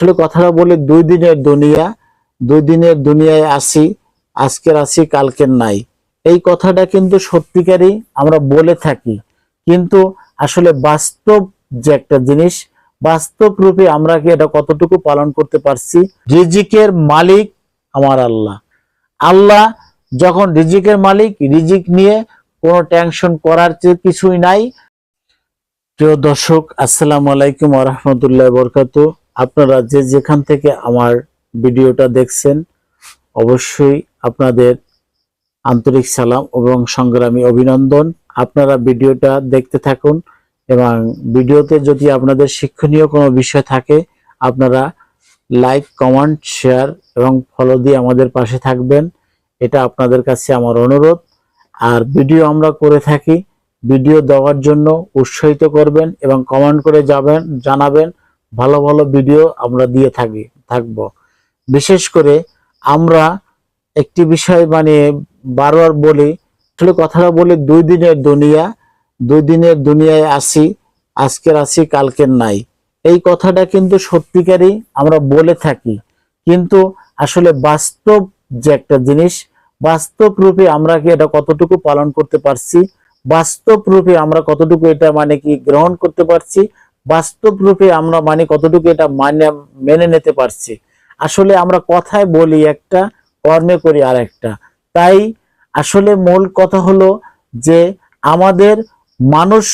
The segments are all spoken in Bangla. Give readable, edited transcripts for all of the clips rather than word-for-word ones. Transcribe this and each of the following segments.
আসলে কথাটা বলে দুই দিনের দুনিয়ায় আসি, আজকের আসি কালকের নাই। এই কথাটা কিন্তু সত্যিকারই আমরা বলে থাকি, কিন্তু আসলে বাস্তব যে একটা জিনিস, বাস্তব রূপে আমরা কি এটা কতটুকু পালন করতে পারছি? রিজিকের মালিক আমার আল্লাহ। আল্লাহ যখন রিজিকের মালিক, রিজিক নিয়ে কোনো টেনশন করার কিছুই নাই। প্রিয় দর্শক, আসসালামু আলাইকুম ওয়া রাহমাতুল্লাহি ওয়া বারাকাতুহু। আপনারা যে যেখান থেকে আমার ভিডিওটা দেখছেন, অবশ্যই আপনাদের আন্তরিক সালাম এবং সংগ্রামী অভিনন্দন। আপনারা ভিডিওটা দেখতে থাকুন এবং ভিডিওতে যদি আপনাদের শিক্ষণীয় কোনো বিষয় থাকে, আপনারা লাইক, কমেন্ট, শেয়ার এবং ফলো দিয়ে আমাদের পাশে থাকবেন। এটা আপনাদের কাছে আমার অনুরোধ। আর ভিডিও আমরা করে থাকি, ভিডিও দেওয়ার জন্য উৎসাহিত করবেন এবং কমেন্ট করে জানাবেন ভালো ভালো ভিডিও আমরা দিয়ে থাকব। বিশেষ করে আমরা একটি বিষয় বারবার বলি, আসলে কথাটা বলি দুই দিনের দুনিয়ায় আসি, আজকের আসি কালকের নাই। এই কথাটা কিন্তু সত্যিকারই আমরা বলে থাকি, কিন্তু আসলে বাস্তব যে একটা জিনিস, বাস্তব রূপে আমরা কি এটা কতটুকু পালন করতে পারছি? বাস্তব রূপে আমরা কতটুকু এটা গ্রহণ করতে পারছি? বাস্তব রূপে আমরা কতটুকু এটা মেনে নিতে পারছি? আসলে আমরা কথায় বলি একটা, কর্মে করি আর একটা। তাই আসলে মূল কথা হলো যে আমাদের মানুষ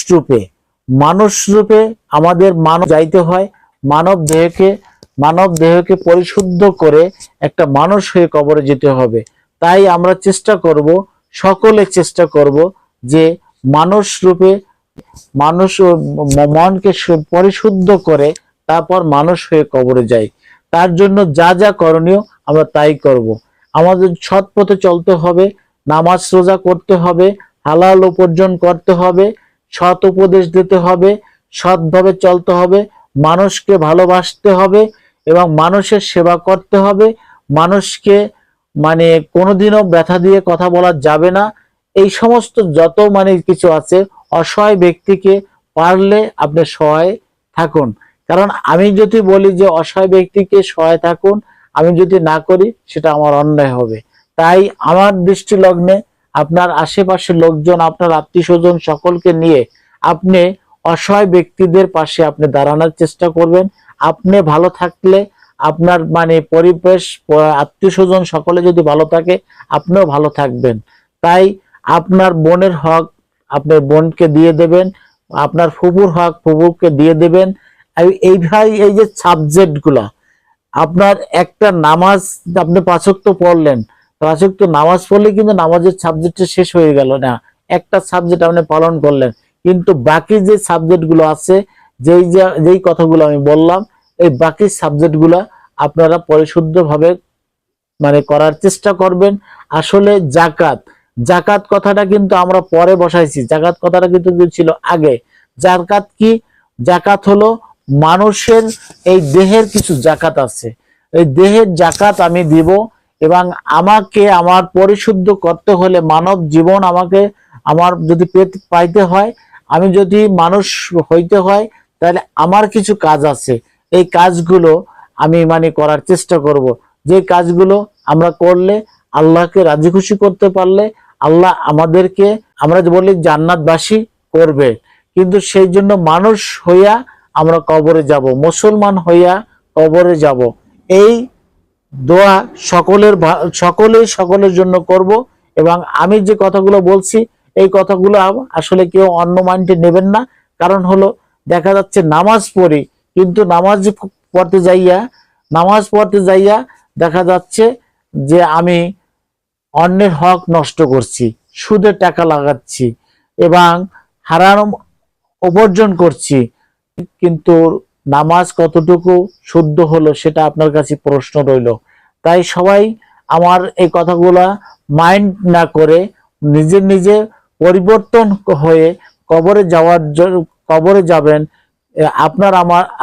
রূপে আমাদের মানব যাইতে হয়। মানব দেহকে পরিশুদ্ধ করে একটা মানুষ হয়ে কবরে যেতে হবে। তাই আমরা সকলে চেষ্টা করব যে মানুষ রূপে মনকে পরিশুদ্ধ করে তারপর মানুষ হয়ে কবরে যাই। তার জন্য যা যা করণীয় আমরা তাই করব। আমাদের সৎ পথে চলতে হবে, নামাজ রোজা করতে হবে, হালাল উপার্জন করতে হবে, সৎ উপদেশ দিতে হবে, সৎভাবে চলতে হবে, মানুষকে ভালোবাসতে হবে এবং মানুষের সেবা করতে হবে। মানুষকে কোনোদিনও ব্যথা দিয়ে কথা বলা যাবে না। এই সমস্ত যত কিছু আছে, অসহায় ব্যক্তিকে পারলে আপনি সহায় থাকুন। কারণ আমি যদি বলি যে অসহায় ব্যক্তিকে সহায় থাকুন, আমি যদি না করি সেটা আমার অন্যায় হবে। তাই আমার দৃষ্টি লগ্নে আপনার আশেপাশের লোকজন, আপনার আত্মীয় স্বজন সকলকে নিয়ে আপনি অসহায় ব্যক্তিদের পাশে আপনি দাঁড়ানোর চেষ্টা করবেন। আপনি ভালো থাকলে আপনার পরিবেশ, আত্মীয় স্বজন সকলে যদি ভালো থাকে, আপনিও ভালো থাকবেন। তাই আপনার বোনের হক আপনার বোনকে দিয়ে দেবেন, আপনার ফুফুর হক ফুফুকে দিয়ে দেবেন। এই যে সাবজেক্ট গুলা, আপনার একটা নামাজ আপনি 5 ওয়াক্ত পড়লেন, 5 ওয়াক্ত নামাজ পড়লে কিন্তু নামাজের সাবজেক্ট শেষ হয়ে গেল না। একটা সাবজেক্ট আপনি পালন করলেন, কিন্তু বাকি যে সাবজেক্ট গুলো আছে, যেই কথাগুলো আমি বললাম, এই বাকি সাবজেক্ট গুলা আপনারা পরিশুদ্ধভাবে করার চেষ্টা করবেন। আসলে জাকাত কথাটা কিন্তু আমরা পরে বসাইছি, জাকাত কথাটা কিন্তু ছিল আগে। জাকাত কি? জাকাত হলো মানুষের এই দেহের কিছু জাকাত আছে, এই দেহের জাকাত আমি দিব এবং আমাকে আমার পরিশুদ্ধ করতে হলে, মানব জীবন আমাকে আমার যদি পাইতে হয়, আমি যদি মানুষ হইতে হয়, তাহলে আমার কিছু কাজ আছে। এই কাজগুলো আমি করার চেষ্টা করব। যে কাজগুলো আমরা করলে, আল্লাহকে রাজি খুশি করতে পারলে, আল্লাহ আমাদেরকে, আমরা যে বলি, জান্নাতবাসী করবে। কিন্তু সেই জন্য মানুষ হইয়া আমরা কবরে যাব, মুসলমান হইয়া কবরে যাব। এই দোয়া সকলের জন্য করব। এবং আমি যে কথাগুলো বলছি, এই কথাগুলো আসলে কেউ অন্য মাইন্ডে নেবেন না। কারণ হলো, দেখা যাচ্ছে নামাজ পড়ি, কিন্তু নামাজ পড়তে যাইয়া দেখা যাচ্ছে যে আমি অন্যের হক নষ্ট করছি, সুদে টাকা লাগাচ্ছি এবং হারাম উপার্জন করছি। কিন্তু নামাজ কতটুকু শুদ্ধ হলো সেটা আপনার কাছে প্রশ্ন রইল। তাই সবাই আমার এই কথাগুলা মাইন্ড না করে নিজে পরিবর্তন হয়ে কবরে যাবেন।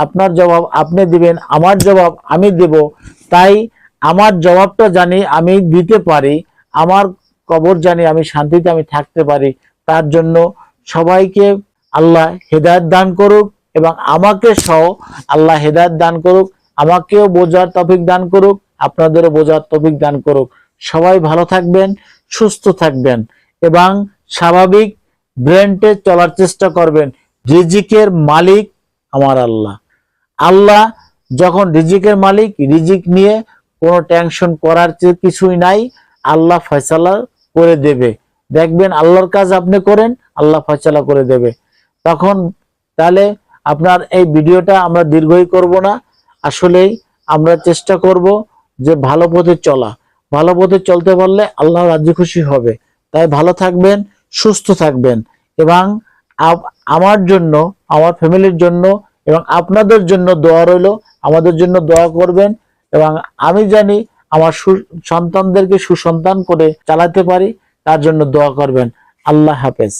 আপনার জবাব আপনি দিবেন, আমার জবাব আমি দেব। তাই আমার জবাবটা জানি আমি দিতে পারি, আমার কবর জানি আমি শান্তিতে আমি থাকতে পারি। তার জন্য সবাইকে আল্লাহ হেদায়েত দান করুক এবং আমাকে সহ আল্লাহ হেদায়েত দান করুক। আমাকেও বোঝার তৌফিক দান করুক, আপনাদেরও বোঝার তৌফিক দান করুক। সবাই ভালো থাকবেন, সুস্থ থাকবেন এবং স্বাভাবিক ব্রেনটে চলার চেষ্টা করবেন। রিজিকের মালিক আমার আল্লাহ। আল্লাহ যখন রিজিকের মালিক, রিজিক নিয়ে কোনো টেনশন করার কিছুই নাই। আল্লাহ ফয়সালা করে দেবে। দেখবেন আল্লাহর কাজ আপনি করেন, আল্লাহ ফয়সালা করে দেবে। তখন তাহলে আপনার এই ভিডিওটা আমরা দীর্ঘই করব না। আসলেই আমরা চেষ্টা করব যে ভালো পথে চলা, ভালো পথে চলতে পারলে আল্লাহ রাজি খুশি হবে। তাই ভালো থাকবেন, সুস্থ থাকবেন এবং আমার জন্য, আমার ফ্যামিলির জন্য এবং আপনাদের জন্য দোয়া রইল। আমাদের জন্য দোয়া করবেন এবং আমি জানি আমার সন্তানদেরকে সুসন্তান করে চালাতে পারি, তার জন্য দোয়া করবেন। আল্লাহ হাফেজ।